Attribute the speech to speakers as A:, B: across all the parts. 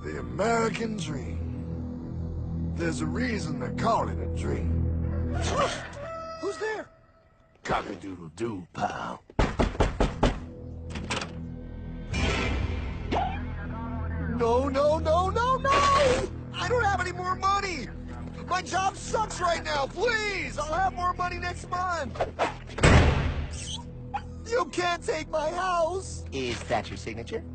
A: The American dream. There's a reason they call it a dream. Who's there? Cock-a-doodle-doo, pal. No, no, no, no, no! I don't have any more money! My job sucks right now, please! I'll have more money next month! You can't take my house!
B: Is that your signature?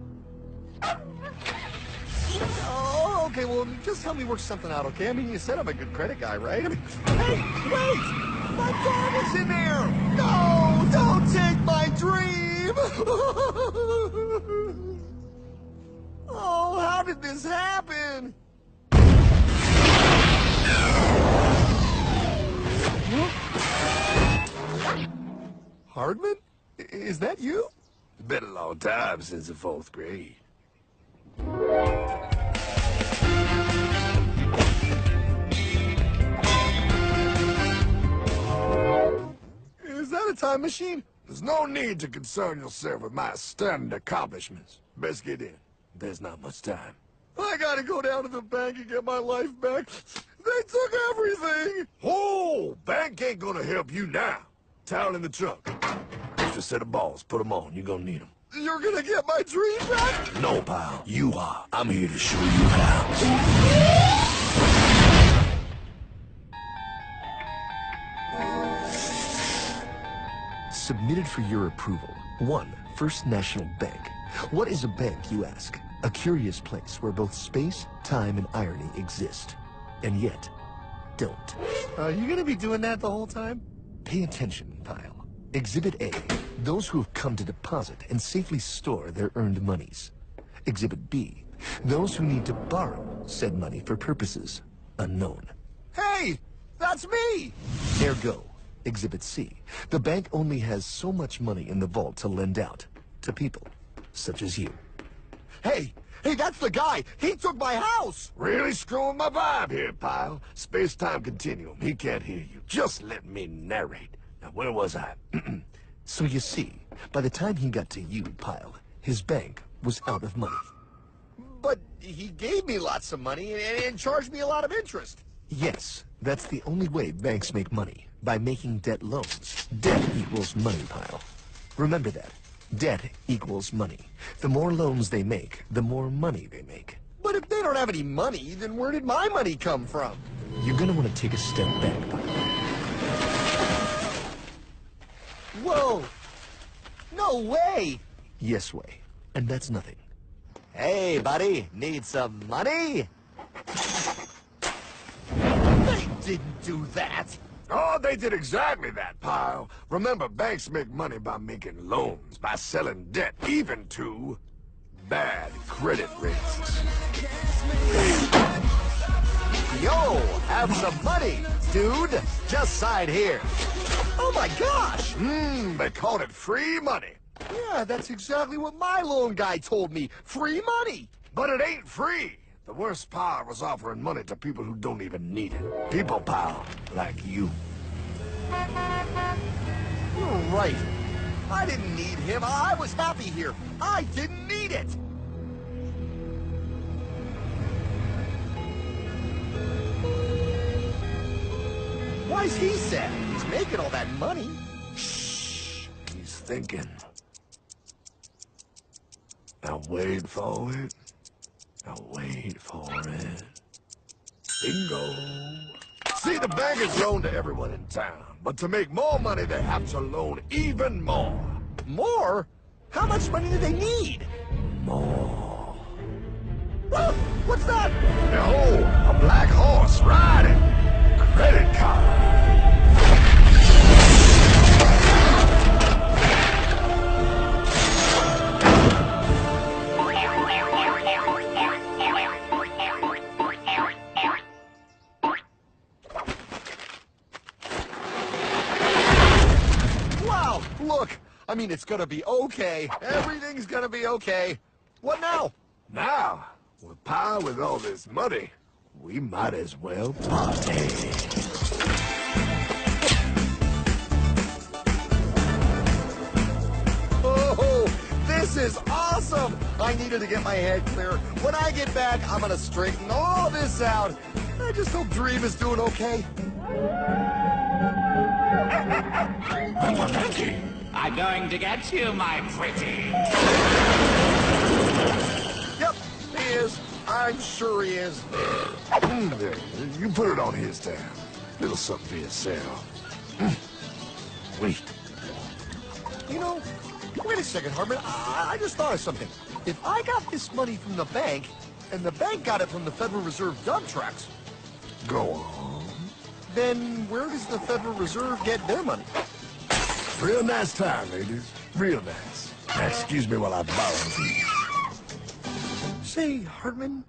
A: Oh, okay, well, just help me work something out, okay? I mean, you said I'm a good credit guy, right? I mean, hey, wait! My dog is in there! No! Don't take my dream! Oh, how did this happen? Hardman? Is that you? It's been a long time since the 4th grade. Is that a time machine? There's no need to concern yourself with my stunning accomplishments. Best get in. There's not much time. I gotta go down to the bank and get my life back. They took everything! Oh, bank ain't gonna help you now. Towel in the trunk. Extra set of balls. Put them on. You're gonna need them. You're gonna get my dream back? No, pal. You are. I'm here to show you how.
C: Submitted for your approval. 1. First National Bank. What is a bank, you ask? A curious place where both space, time, and irony exist. And yet, don't.
A: You gonna be doing that the whole time?
C: Pay attention, pile. Exhibit A. Those who have come to deposit and safely store their earned monies. Exhibit B. Those who need to borrow said money for purposes unknown.
A: Hey! That's me!
C: Ergo. Exhibit C. The bank only has so much money in the vault to lend out to people such as you.
A: Hey! Hey, that's the guy! He took my house! Really screwing my vibe here, pal. Space-time continuum. He can't hear you. Just let me narrate. Now, where was I?
C: So you see, by the time he got to you, pile, his bank was out of money.
A: But he gave me lots of money and charged me a lot of interest.
C: Yes, that's the only way banks make money, by making debt loans. Debt equals money, pile. Remember that. Debt equals money. The more loans they make, the more money they make.
A: But if they don't have any money, then where did my money come from?
C: You're gonna want to take a step back, pile.
A: Whoa! No way!
C: Yes way. And that's nothing.
B: Hey, buddy, need some money?
A: They didn't do that! Oh, they did exactly that, pal. Remember, banks make money by making loans, by selling debt, even to bad credit risks.
B: Yo, have some money, dude. Just sign here.
A: Oh my gosh! They called it free money. Yeah, that's exactly what my loan guy told me. Free money! But it ain't free. The worst part was offering money to people who don't even need it. People, pal, like you. You're right. I didn't need him. I was happy here. I didn't need it. Why's he sad? He's making all that money. Shh. He's thinking. Now wait for it. Now wait for it. Bingo. See, the bank is loaned to everyone in town. But to make more money, they have to loan even more. More? How much money do they need? More. Whoa, what's that? Behold, a black horse riding. Credit card. Wow, look. I mean, it's gonna be okay. Everything's gonna be okay. What now? Now? Well, Pa, with all this money, we might as well party.
B: Oh, this is awesome! I needed to get my head clear. When I get back, I'm gonna straighten all this out. I just hope Dream is doing okay.
D: I'm going to get you, my pretty.
B: Yep, he is. I'm sure he is.
A: There, you put it on his tab. Little something for yourself. Wait.
C: You know, wait a second, Hartman. I just thought of something. If I got this money from the bank, and the bank got it from the Federal Reserve dump trucks,
A: Go on.
C: then where does the Federal Reserve get their money?
A: Real nice time, ladies. Real nice. Now, excuse me while I borrow these.
C: Say, Hartman,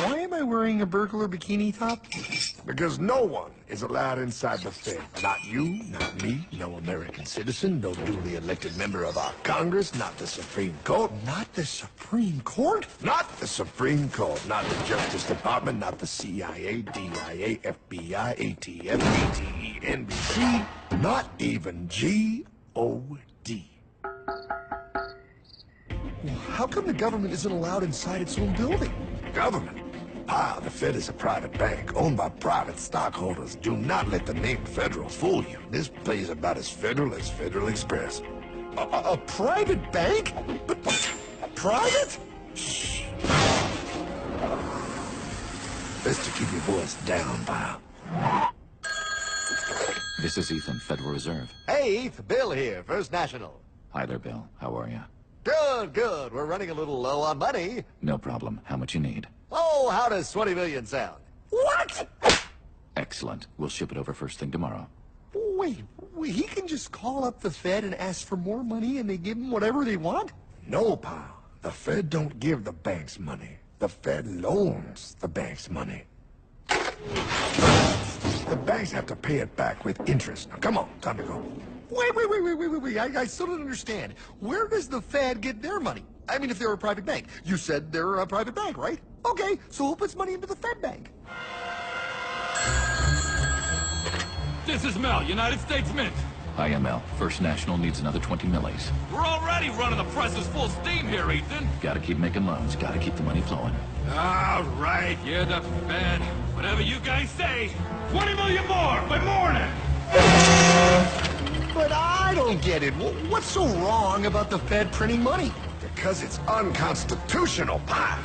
C: why am I wearing a burglar bikini top?
A: Because no one is allowed inside the Fed. Not you, not me, no American citizen, no duly elected member of our Congress, not the Supreme Court.
C: Not the Supreme Court?
A: Not the Supreme Court, not the Justice Department, not the CIA, DIA, FBI, ATF, ATE, NBC, not even G.O.D.
C: How come the government isn't allowed inside its own building?
A: Government? Pa, the Fed is a private bank owned by private stockholders. Do not let the name Federal fool you. This place is about as federal as Federal Express.
C: A private bank? But private?
A: Shh. Best to keep your voice down, pal.
E: This is Ethan, Federal Reserve.
B: Hey, Eth, Bill here, First National.
E: Hi there, Bill. How are you?
B: Good, good. We're running a little low on money.
E: No problem. How much you need?
B: Oh, how does 20 million sound?
C: What?
E: Excellent. We'll ship it over first thing tomorrow.
C: Wait, he can just call up the Fed and ask for more money and they give him whatever they want?
A: No, pal. The Fed don't give the banks money. The Fed loans the banks money. The banks have to pay it back with interest. Now, come on, time to go.
C: Wait. I still don't understand. Where does the Fed get their money? I mean, if they're a private bank. You said they're a private bank, right? Okay, so who puts money into the Fed bank?
F: This is Mel, United States Mint.
E: Hi, ML. First National needs another 20 millies.
F: We're already running the presses full steam here, Ethan.
E: Gotta keep making loans. Gotta keep the money flowing.
F: All right, you're the Fed. Whatever you guys say. 20 million more by morning.
C: But I don't get it. What's so wrong about the Fed printing money?
A: Because it's unconstitutional, pal.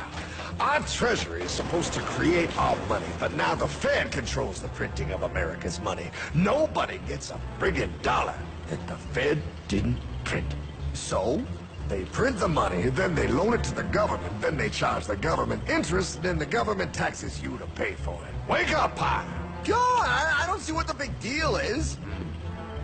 A: Our Treasury is supposed to create our money, but now the Fed controls the printing of America's money. Nobody gets a friggin' dollar that the Fed didn't print. So, they print the money, then they loan it to the government, then they charge the government interest, then the government taxes you to pay for it. Wake up, pal!
B: God, I don't see what the big deal is.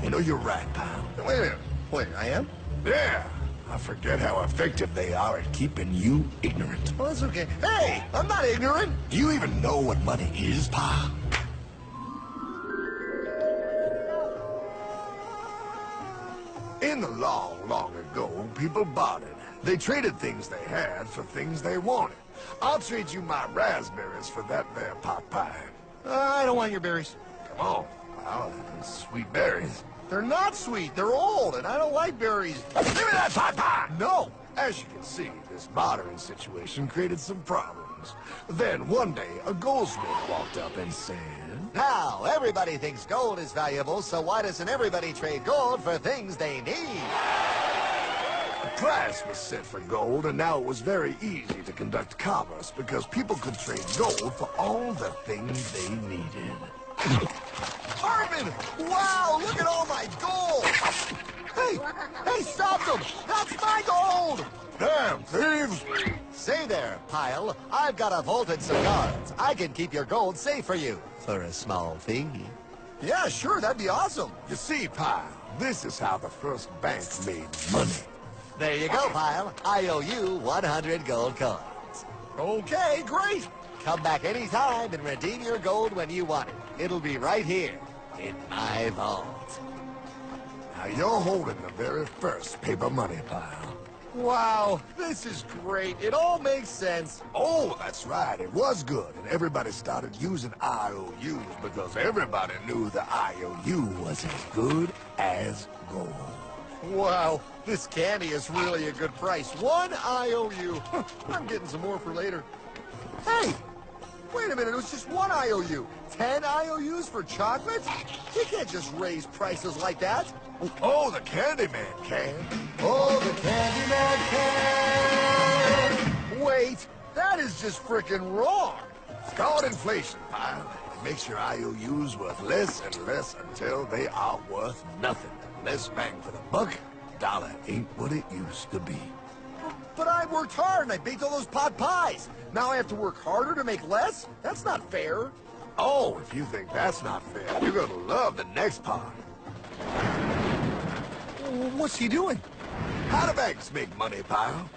A: You know, you're right, pal.
C: Wait a minute. Wait, I am?
A: Yeah. I forget how effective they are at keeping you ignorant.
C: Well, that's okay. Hey, I'm not ignorant.
A: Do you even know what money is, pal? In the long ago, people bartered. They traded things they had for things they wanted. I'll trade you my raspberries for that there pot pie.
C: I don't want your berries.
A: Come on, pal. Sweet berries.
C: They're not sweet. They're old, and I don't like berries.
A: Give me that pot pie!
C: No.
A: As you can see, this bartering situation created some problems. Then one day, a goldsmith walked up and said,
B: Now, everybody thinks gold is valuable, so why doesn't everybody trade gold for things they need?
A: a price was set for gold, and now it was very easy to conduct commerce because people could trade gold for all the things they needed.
B: Hartman! Wow, look at all my gold! Hey, stop them! That's my gold!
A: Damn thieves!
B: Say there, Pile. I've got a vault and some guards. I can keep your gold safe for you. For a small fee.
C: Yeah, sure, that'd be awesome.
A: You see, Pyle, this is how the first bank made money.
B: There you go, Pile. I owe you 100 gold coins.
C: Okay, great.
B: Come back anytime and redeem your gold when you want it. It'll be right here in my vault.
A: Now you're holding the very first paper money, Pyle.
B: Wow, this is great. It all makes sense.
A: Oh, that's right. It was good. And everybody started using IOUs because everybody knew the IOU was as good as gold.
B: Wow, this candy is really a good price. 1 IOU. I'm getting some more for later. Hey, wait a minute. It was just 1 IOU. 10 IOUs for chocolate? You can't just raise prices like that.
A: Oh, the Candyman can.
B: Oh, the Candyman can! Wait, that is just frickin' wrong.
A: It's called inflation, pal. It makes your IOUs worth less and less until they are worth nothing. Less bang for the buck. Dollar ain't what it used to be.
B: But I worked hard and I baked all those pot pies. Now I have to work harder to make less? That's not fair.
A: Oh, if you think that's not fair, you're gonna love the next part.
B: What's he doing?
A: How do banks make money, pal?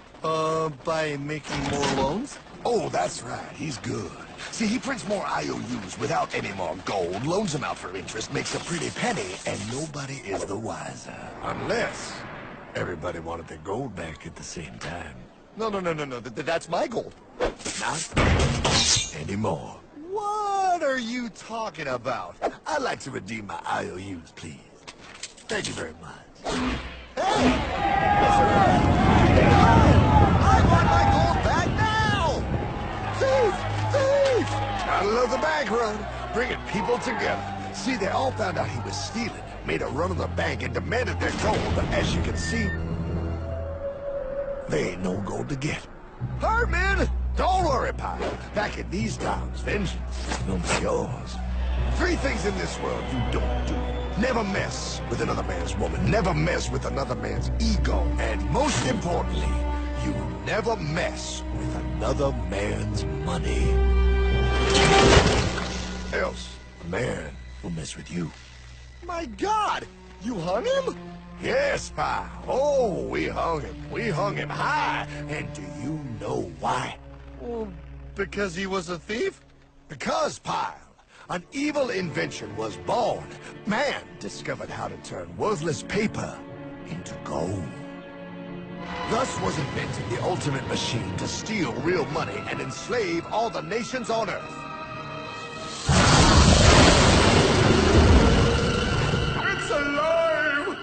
B: By making more loans?
A: Oh, that's right. He's good. See, he prints more IOUs without any more gold, loans them out for interest, makes a pretty penny, and nobody is the wiser. Unless everybody wanted their gold back at the same time.
B: No. That's my gold.
A: Not anymore.
B: What are you talking about?
A: I'd like to redeem my IOUs, please. Thank you very much.
B: Hey! I want my gold back now! Thief! Thief!
A: I love the bank run, bringing people together. See, they all found out he was stealing, made a run on the bank, and demanded their gold. But as you can see, there ain't no gold to get. Herman! Don't worry, pal. Back in these times, vengeance will be yours. 3 things in this world you don't do. Never mess with another man's woman. Never mess with another man's ego. And most importantly, you never mess with another man's money. Else, a man will mess with you.
B: My God! You hung him?
A: Yes, pal. Oh, we hung him. We hung him high. And do you know why?
B: Well, because he was a thief?
A: Because, pal, an evil invention was born. Man discovered how to turn worthless paper into gold. Thus was invented the ultimate machine to steal real money and enslave all the nations on Earth. It's alive!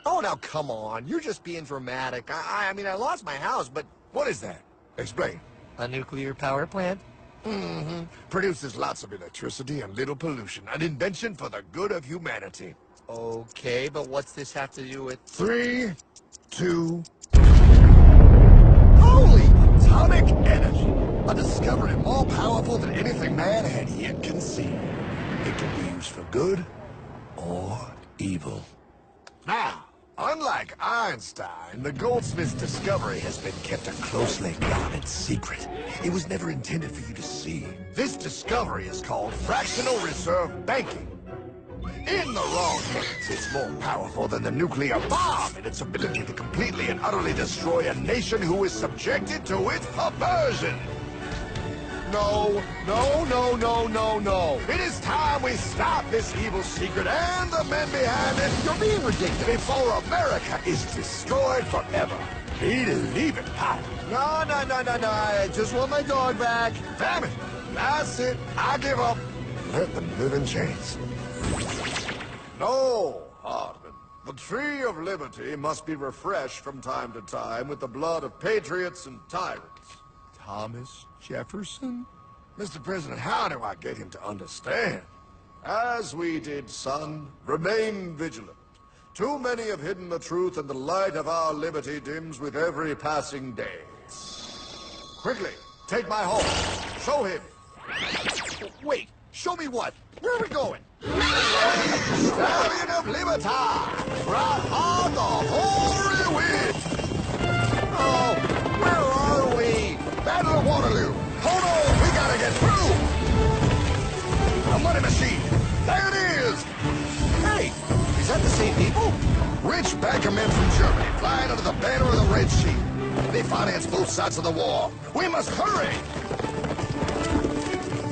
B: Oh, now come on. You're just being dramatic. I mean, I lost my house, but...
A: What is that? Explain.
B: A nuclear power plant?
A: Mm-hmm. Produces lots of electricity and little pollution. An invention for the good of humanity.
B: Okay, but what's this have to do with...
A: 3, 2...
B: Holy!
A: Atomic energy. A discovery more powerful than anything man had yet conceived. It can be used for good or evil. Now, unlike Einstein, the goldsmith's discovery has been kept a closely guarded secret. It was never intended for you to see. This discovery is called fractional reserve banking. In the wrong hands, it's more powerful than the nuclear bomb in its ability to completely and utterly destroy a nation who is subjected to its perversion.
B: No.
A: It is time we stop this evil secret and the men behind it.
B: You're being ridiculous.
A: Before America is destroyed forever. Believe it, Pop.
B: No. I just want my dog back.
A: Damn it. That's it. I give up. Let them live in chains. No, Hardman. The tree of liberty must be refreshed from time to time with the blood of patriots and tyrants. Thomas Jefferson? Mr. President, how do I get him to understand? As we did, son, remain vigilant. Too many have hidden the truth, and the light of our liberty dims with every passing day. Quickly, take my horse. Show him.
B: Wait, show me what? Where are we going?
A: Stallion of Liberty! Brought on the hoary wind!
B: Oh, where are we?
A: Battle of Waterloo! Hold on, we gotta get through! A money machine! There it is!
B: Hey, is that the same people?
A: Rich banker men from Germany flying under the banner of the Red Sheet. They finance both sides of the war. We must hurry!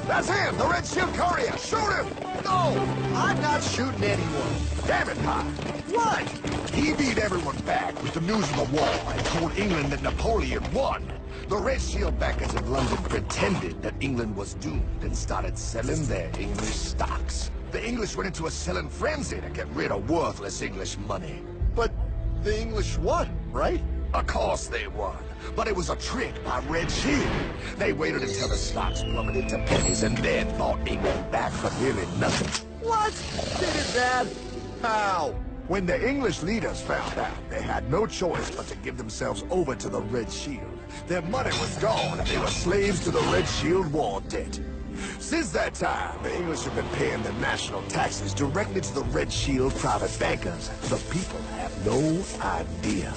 A: That's him, the Red Shield courier! Shoot him!
B: No, I'm not shooting anyone.
A: Damn it, Pop!
B: What?
A: He beat everyone back with the news of the war and told England that Napoleon won. The Red Shield backers in London pretended that England was doomed and started selling their English stocks. The English went into a selling frenzy to get rid of worthless English money.
B: But the English won, right?
A: Of course they won, but it was a trick by Red Shield. They waited until the stocks plummeted to pennies and then bought England back for nearly nothing.
B: What? They did that? How?
A: When the English leaders found out, they had no choice but to give themselves over to the Red Shield. Their money was gone, and they were slaves to the Red Shield war debt. Since that time, the English have been paying their national taxes directly to the Red Shield private bankers. The people have no idea.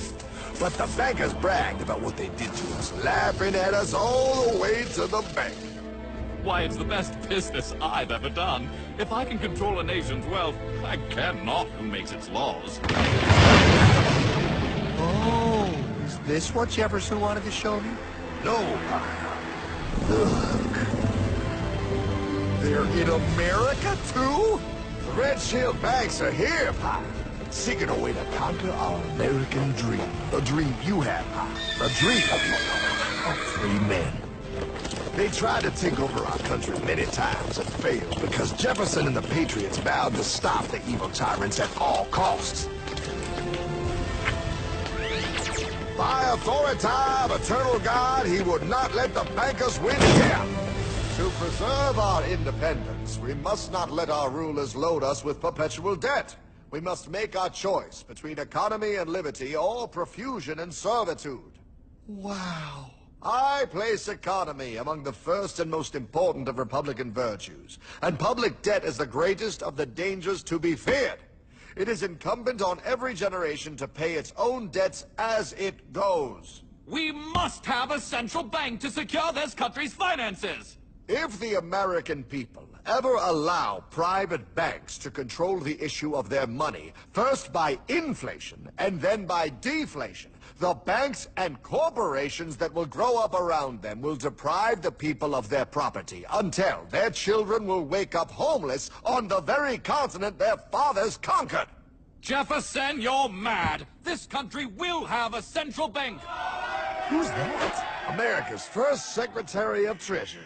A: But the bankers bragged about what they did to us, laughing at us all the way to the bank.
E: Why, it's the best business I've ever done. If I can control a nation's wealth, I cannot who makes its laws.
B: Oh, is this what Jefferson wanted to show me?
A: No, look.
B: They're in America, too?
A: The Red Shield banks are here, Pop. Seeking a way to conquer our American dream. The dream you have, Pop. The dream of free men. They tried to take over our country many times and failed because Jefferson and the Patriots vowed to stop the evil tyrants at all costs. By authority of eternal God, he would not let the bankers win here.
B: To preserve our independence, we must not let our rulers load us with perpetual debt. We must make our choice between economy and liberty or profusion and servitude. Wow. I place economy among the first and most important of Republican virtues, and public debt is the greatest of the dangers to be feared. It is incumbent on every generation to pay its own debts as it goes.
E: We must have a central bank to secure this country's finances!
B: If the American people ever allow private banks to control the issue of their money, first by inflation and then by deflation, the banks and corporations that will grow up around them will deprive the people of their property until their children will wake up homeless on the very continent their fathers conquered.
E: Jefferson, you're mad! This country will have a central bank!
B: Who's that?
A: America's first Secretary of Treasury.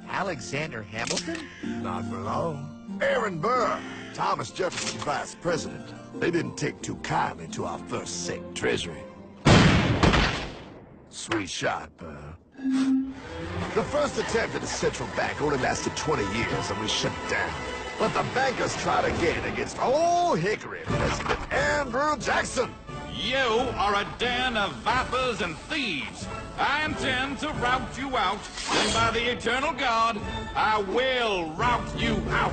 B: Alexander Hamilton?
A: Not for long. Aaron Burr, Thomas Jefferson's vice president. They didn't take too kindly to our first Sec Treasury. Sweet shot, Burr. The first attempt at a central bank only lasted 20 years and we shut it down. But the bankers tried again against Old Hickory President Andrew Jackson.
F: You are a den of vipers and thieves. I intend to rout you out, and by the eternal God, I will rout you out.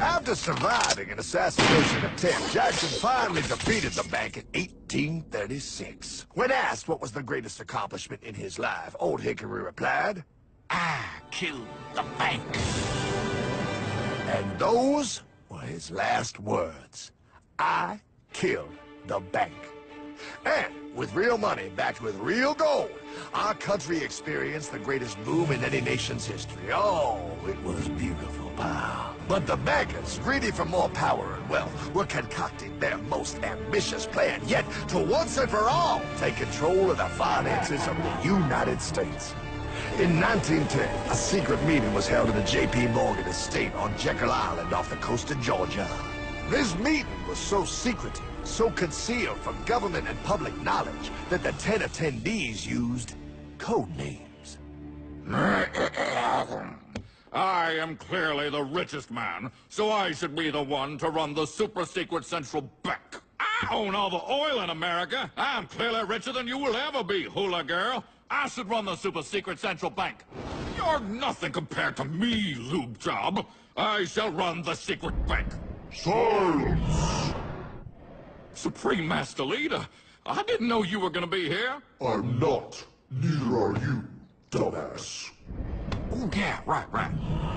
A: After surviving an assassination attempt, Jackson finally defeated the bank in 1836. When asked what was the greatest accomplishment in his life, Old Hickory replied,
D: I killed the bank.
A: and those were his last words. I killed the bank. And with real money backed with real gold, our country experienced the greatest boom in any nation's history. Oh, it was beautiful, pal. But the bankers, greedy for more power and wealth, were concocting their most ambitious plan yet to once and for all take control of the finances of the United States. In 1910, a secret meeting was held at the J.P. Morgan estate on Jekyll Island off the coast of Georgia. This meeting was so secretive, so concealed from government and public knowledge that the 10 attendees used code names.
F: I am clearly the richest man, so I should be the one to run the super-secret central bank. I own all the oil in America. I'm clearly richer than you will ever be, hula girl. I should run the super-secret central bank. You're nothing compared to me, lube job. I shall run the secret bank.
A: Silence!
F: Supreme Master Leader, I didn't know you were gonna be here.
A: I'm not. Neither are you, dumbass.
F: Oh, yeah, right.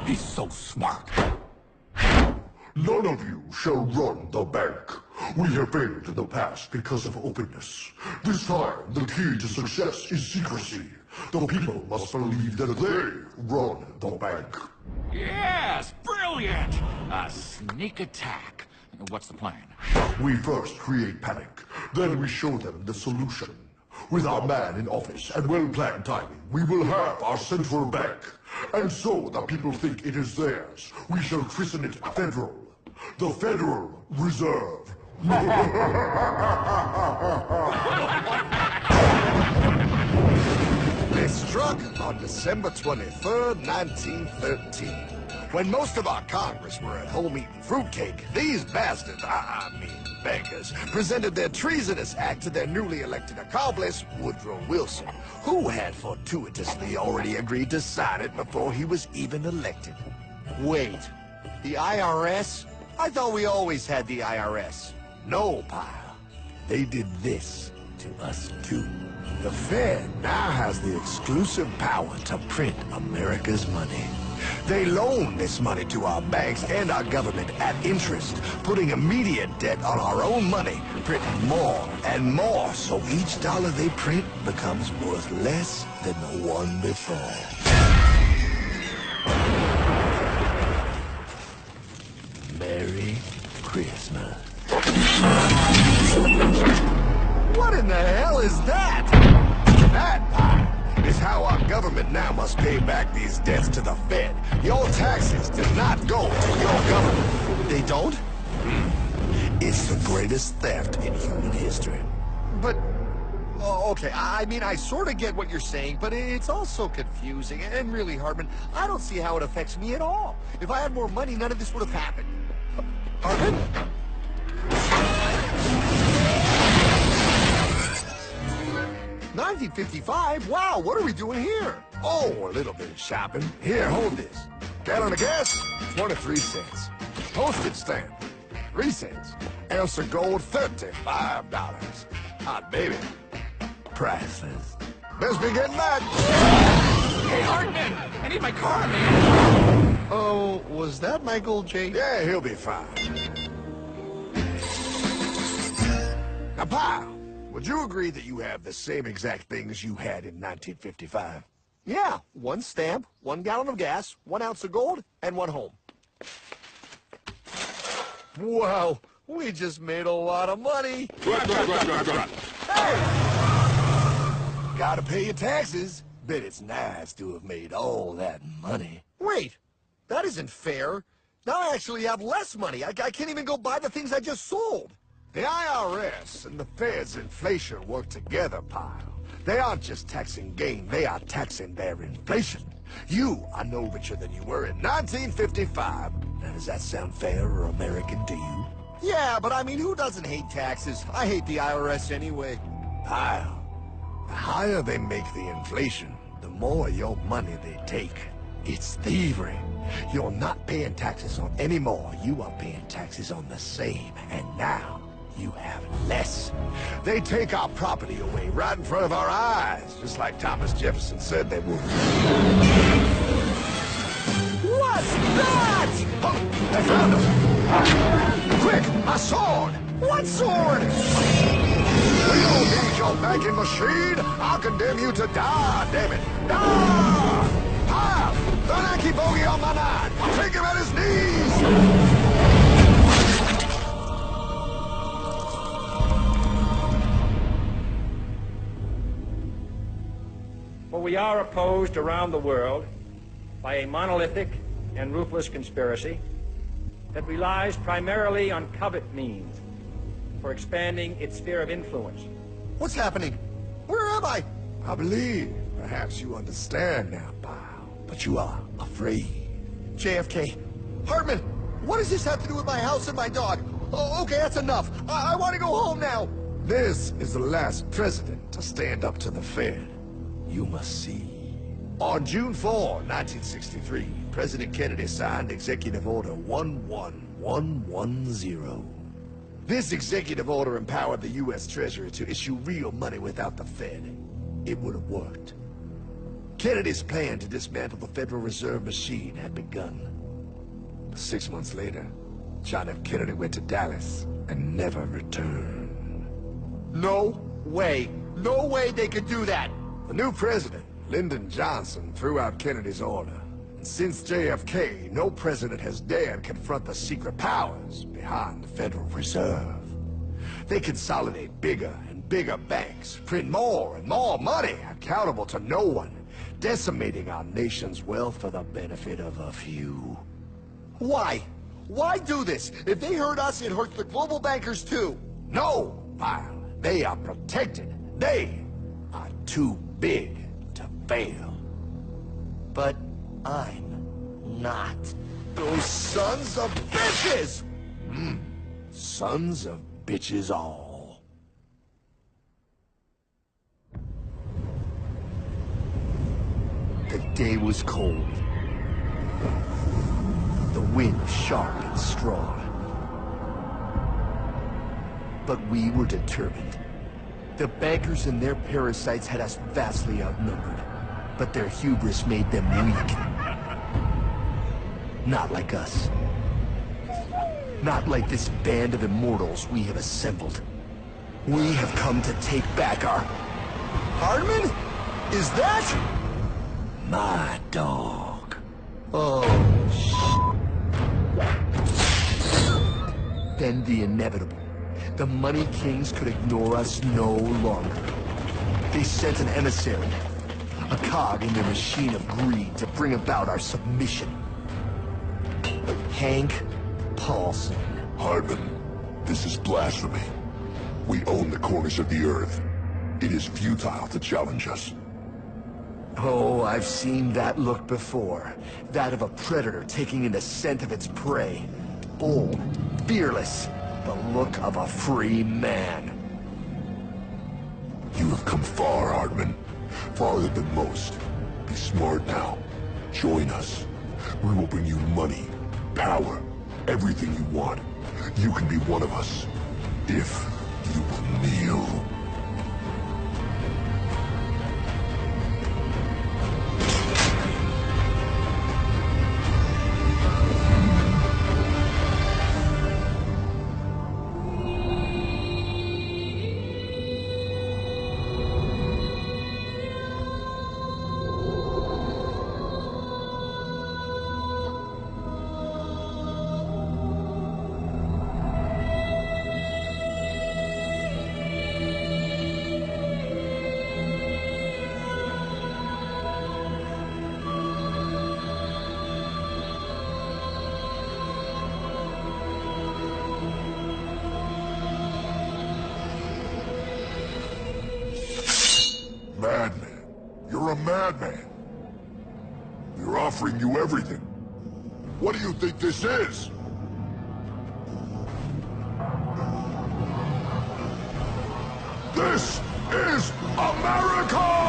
F: He's so smart.
A: None of you shall run the bank. We have failed in the past because of openness. This time, the key to success is secrecy. The people must believe that they run the bank.
F: Yes, brilliant! A sneak attack. What's the plan?
A: We first create panic, then we show them the solution. With our man in office and well-planned timing, we will have our central bank. And so the people think it is theirs. We shall christen it Federal. The Federal Reserve.
B: They struck on December 23rd, 1913. When most of our Congress were at home eating fruitcake, these bastards, I mean bankers, presented their treasonous act to their newly elected accomplice, Woodrow Wilson, who had fortuitously already agreed to sign it before he was even elected. Wait, the IRS? I thought we always had the IRS. No, pal. They did this to us too. The Fed now has the exclusive power to print America's money. They loan this money to our banks and our government at interest, putting immediate debt on our own money, printing more and more, so each dollar they print becomes worth less than the one before. Merry Christmas. What in the hell is that? That is how our government now must pay back these debts to the Fed. Your taxes do not go to your government. They don't? It's the greatest theft in human history. But, okay, I mean, I sort of get what you're saying, but it's also confusing. And really, Hartman, I don't see how it affects me at all. If I had more money, none of this would have happened. Hartman? 1955? Wow, what are we doing here? Oh, a little bit of shopping. Here, hold this. Gallon of gas, 23 cents. Postage stamp, 3 cents. Ounce of gold, $35. Hot baby. Priceless. Best be getting that.
D: Hey, Hartman! I need my car, man!
B: Oh, was that Michael J?
A: Yeah, he'll be fine. Now, pal, would you agree that you have the same exact things you had in 1955?
B: Yeah, 1 stamp, 1 gallon of gas, 1 ounce of gold, and 1 home. Wow, we just made a lot of money.
A: Hey! Gotta pay your taxes. Bet it's nice to have made all that money.
B: Wait, that isn't fair. Now I actually have less money. I can't even go buy the things I just sold.
A: The IRS and the Fed's inflation work together, pal. They aren't just taxing gain, they are taxing their inflation. You are no richer than you were in 1955. Now, does that sound fair or American to you?
B: Yeah, but I mean, who doesn't hate taxes? I hate the IRS anyway.
A: Pal, the higher they make the inflation, the more your money they take. It's thievery. You're not paying taxes on any more. You are paying taxes on the same. And now, you have less. They take our property away right in front of our eyes, just like Thomas Jefferson said they would.
B: What's that?
A: Oh, they found him! Quick, a sword!
B: What sword?
A: We don't need your banking machine! I'll condemn you to die, damn it! Die! Pile! The lanky bogey on my 9! Take him at his knees!
G: For we are opposed around the world by a monolithic and ruthless conspiracy that relies primarily on covert means for expanding its sphere of influence.
B: What's happening? Where am I?
A: I believe perhaps you understand now, pal, but you are afraid.
B: JFK. Hartman, what does this have to do with my house and my dog? Oh, okay, that's enough. I want to go home now.
A: This is the last president to stand up to the Fed. You must see. On June 4, 1963, President Kennedy signed Executive Order 11110. This executive order empowered the U.S. Treasury to issue real money without the Fed. It would have worked. Kennedy's plan to dismantle the Federal Reserve machine had begun. 6 months later, John F. Kennedy went to Dallas and never returned.
B: No way. No way they could do that.
A: The new president, Lyndon Johnson, threw out Kennedy's order, Since JFK, no president has dared confront the secret powers behind the Federal Reserve. They consolidate bigger and bigger banks, print more and more money, accountable to no one, decimating our nation's wealth for the benefit of a few.
B: Why? Why do this? If they hurt us, it hurts the global bankers too.
A: No, pal. They are protected. They are too big to fail.
B: But I'm not. Those sons of bitches!
A: Sons of bitches all.
C: The day was cold. The wind sharp and strong. But we were determined. The bankers and their parasites had us vastly outnumbered, but their hubris made them weak. Not like us. Not like this band of immortals we have assembled. We have come to take back our...
B: Hardman? Is that...
C: my dog.
B: Oh,
C: Then the inevitable. The money kings could ignore us no longer. They sent an emissary, a cog in their machine of greed to bring about our submission. Hank Paulson.
A: Hardman, this is blasphemy. We own the corners of the earth. It is futile to challenge us.
C: Oh, I've seen that look before. That of a predator taking in the scent of its prey. Bold, fearless, the look of a free man.
A: You have come far, Hardman. Farther than most. Be smart now. Join us. We will bring you money, power, everything you want. You can be one of us, if you will kneel. Madman. You're a madman. We're offering you everything. What do you think this is? This is America!